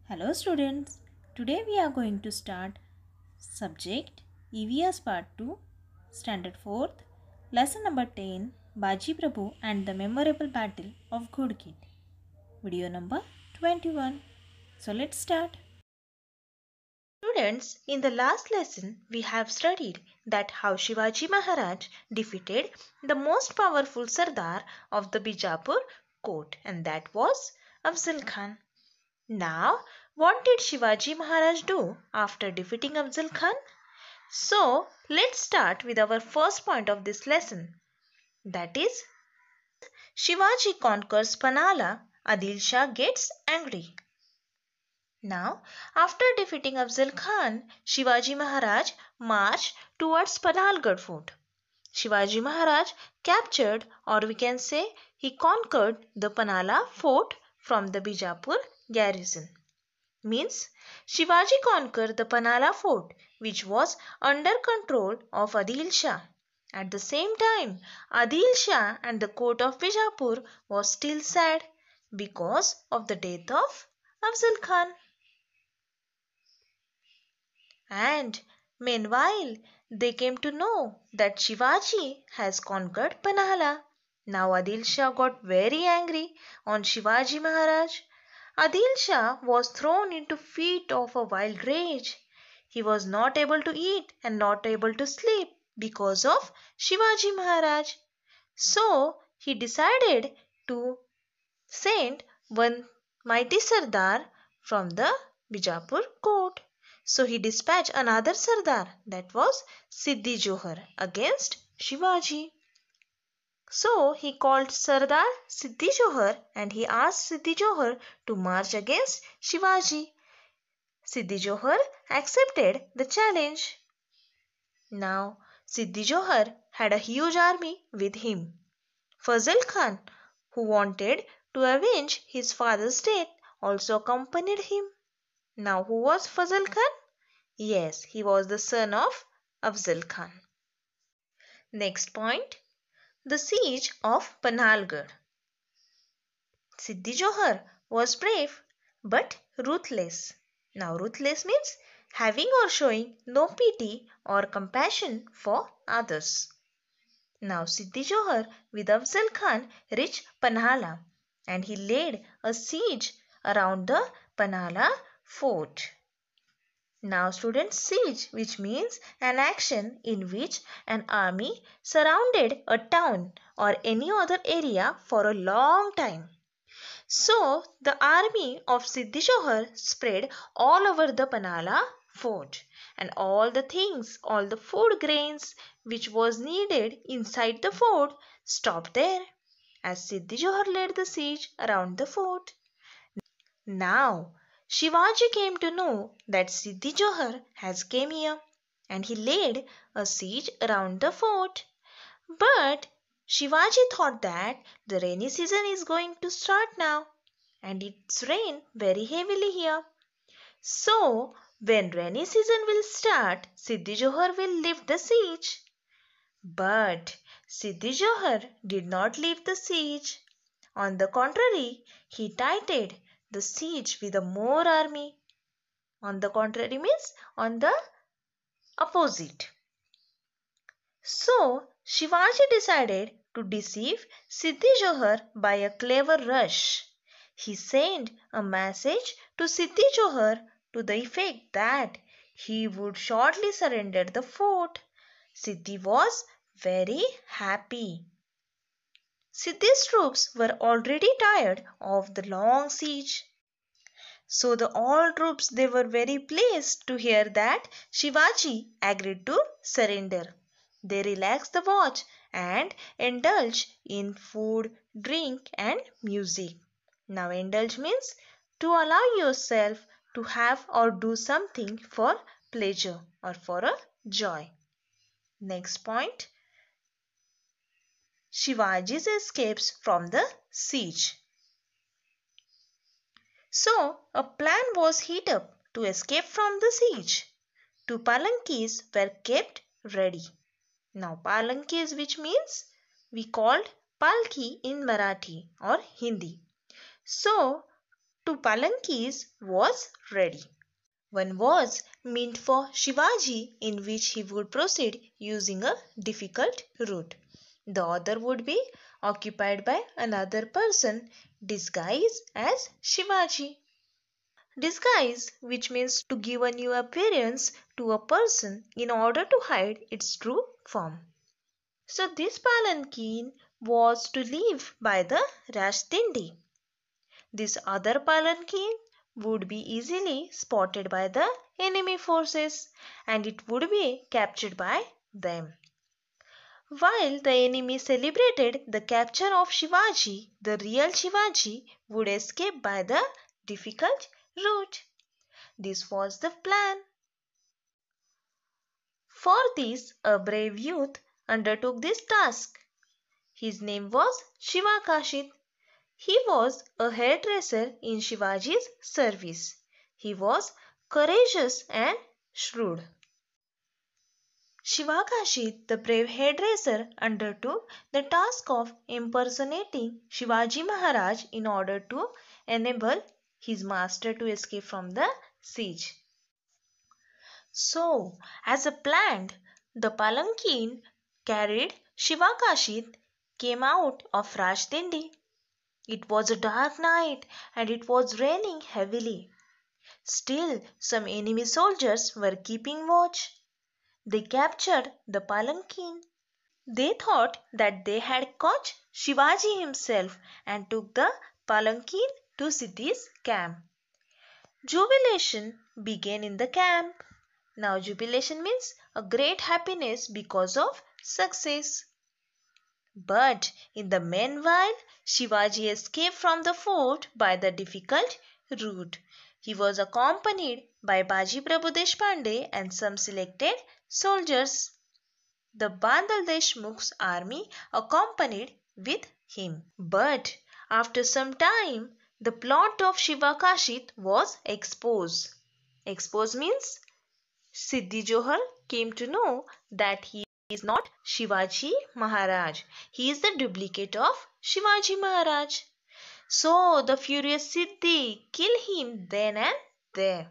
Hello students, today we are going to start subject EVS part 2, standard 4th, lesson number 10, Baji Prabhu and the memorable battle of Ghudkit, video number 21. So let's start. Students, in the last lesson, we have studied that how Shivaji Maharaj defeated the most powerful Sardar of the Bijapur court, and that was Afzal Khan. Now, what did Shivaji Maharaj do after defeating Afzal Khan? So, let's start with our first point of this lesson. That is, Shivaji conquers Panala, Adil Shah gets angry. Now, after defeating Afzal Khan, Shivaji Maharaj marched towards Panalgarh fort. Shivaji Maharaj captured, or we can say he conquered, the Panala fort from the Bijapur garrison. Means Shivaji conquered the Panala fort, which was under control of Adil Shah. At the same time, Adil Shah and the court of Bijapur was still sad because of the death of Afzal Khan. And meanwhile, they came to know that Shivaji has conquered Panhala. Now Adil Shah got very angry on Shivaji Maharaj. Adil Shah was thrown into fit of a wild rage. He was not able to eat and not able to sleep because of Shivaji Maharaj. So he decided to send one mighty Sardar from the Bijapur court. So he dispatched another Sardar, that was Siddhi Johar, against Shivaji. So he called Sardar Siddhi Johar and he asked Siddhi Johar to march against Shivaji. Siddhi Johar accepted the challenge. Now Siddhi Johar had a huge army with him. Fazal Khan, who wanted to avenge his father's death, also accompanied him. Now who was Fazal Khan? Yes, he was the son of Afzal Khan. Next point, the siege of Panhalgarh. Siddhi Johar was brave but ruthless. Now ruthless means having or showing no pity or compassion for others. Now Siddhi Johar with Afzal Khan reached Panhala and he laid a siege around the Panhala fort. Now students, siege, which means an action in which an army surrounded a town or any other area for a long time. So the army of Siddhi Johar spread all over the Panala fort, and all the things, all the food grains which was needed inside the fort stopped there as Siddhi Johar led the siege around the fort. Now Shivaji came to know that Siddhi Johar has came here and he laid a siege around the fort. But Shivaji thought that the rainy season is going to start now and it's rain very heavily here. So when rainy season will start, Siddhi Johar will lift the siege. But Siddhi Johar did not leave the siege. On the contrary, he tightened the siege with a more army. On the contrary means on the opposite. So Shivaji decided to deceive Siddhi Johar by a clever rush. He sent a message to Siddhi Johar to the effect that he would shortly surrender the fort. Siddhi was very happy. Siddhi's troops were already tired of the long siege. So the all troops they were very pleased to hear that Shivaji agreed to surrender. They relaxed the watch and indulged in food, drink and music. Now indulge means to allow yourself to have or do something for pleasure or for a joy. Next point, Shivaji's escapes from the siege. So a plan was hit up to escape from the siege. Two palankis were kept ready. Now palankis, which means we called palki in Marathi or Hindi. So two palanquins was ready. One was meant for Shivaji, in which he would proceed using a difficult route. The other would be occupied by another person disguised as Shivaji. Disguise, which means to give a new appearance to a person in order to hide its true form. So this palanquin was to leave by the Rashtindi. This other palanquin would be easily spotted by the enemy forces and it would be captured by them. While the enemy celebrated the capture of Shivaji, the real Shivaji would escape by the difficult route. This was the plan. For this, a brave youth undertook this task. His name was Shivakashit. He was a hairdresser in Shivaji's service. He was courageous and shrewd. Shivakashit, the brave hairdresser, undertook the task of impersonating Shivaji Maharaj in order to enable his master to escape from the siege. So, as a planned, the palanquin carried Shivakashit came out of Rajtindi. It was a dark night and it was raining heavily. Still, some enemy soldiers were keeping watch. They captured the palanquin. They thought that they had caught Shivaji himself and took the palanquin to Siddhi's camp. Jubilation began in the camp. Now jubilation means a great happiness because of success. But in the meanwhile, Shivaji escaped from the fort by the difficult route. He was accompanied by Baji Prabhu Deshpande and some selected soldiers. The Bandal Deshmukh's army accompanied with him. But after some time, the plot of Shivakashit was exposed. Exposed means Siddhi Johar came to know that he is not Shivaji Maharaj. He is the duplicate of Shivaji Maharaj. So the furious Siddhi killed him then and there.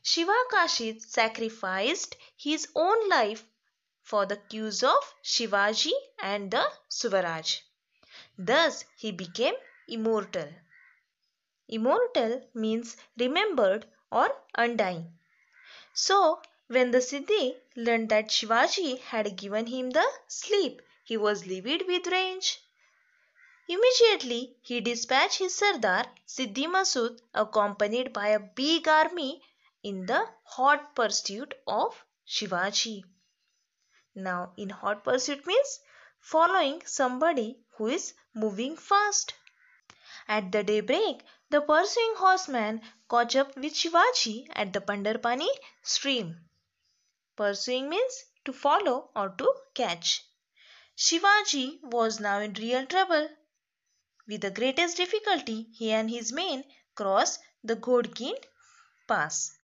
Shivakashit sacrificed his own life for the cause of Shivaji and the Suvaraj. Thus he became immortal. Immortal means remembered or undying. So, when the Siddhi learned that Shivaji had given him the slip, he was livid with rage. Immediately, he dispatched his Sardar Siddhi Masud accompanied by a big army in the hot pursuit of Shivaji. Now, in hot pursuit means following somebody who is moving fast. At the daybreak, the pursuing horseman caught up with Shivaji at the Pandarpani stream. Pursuing means to follow or to catch. Shivaji was now in real trouble. With the greatest difficulty, he and his men crossed the Ghodkind Pass.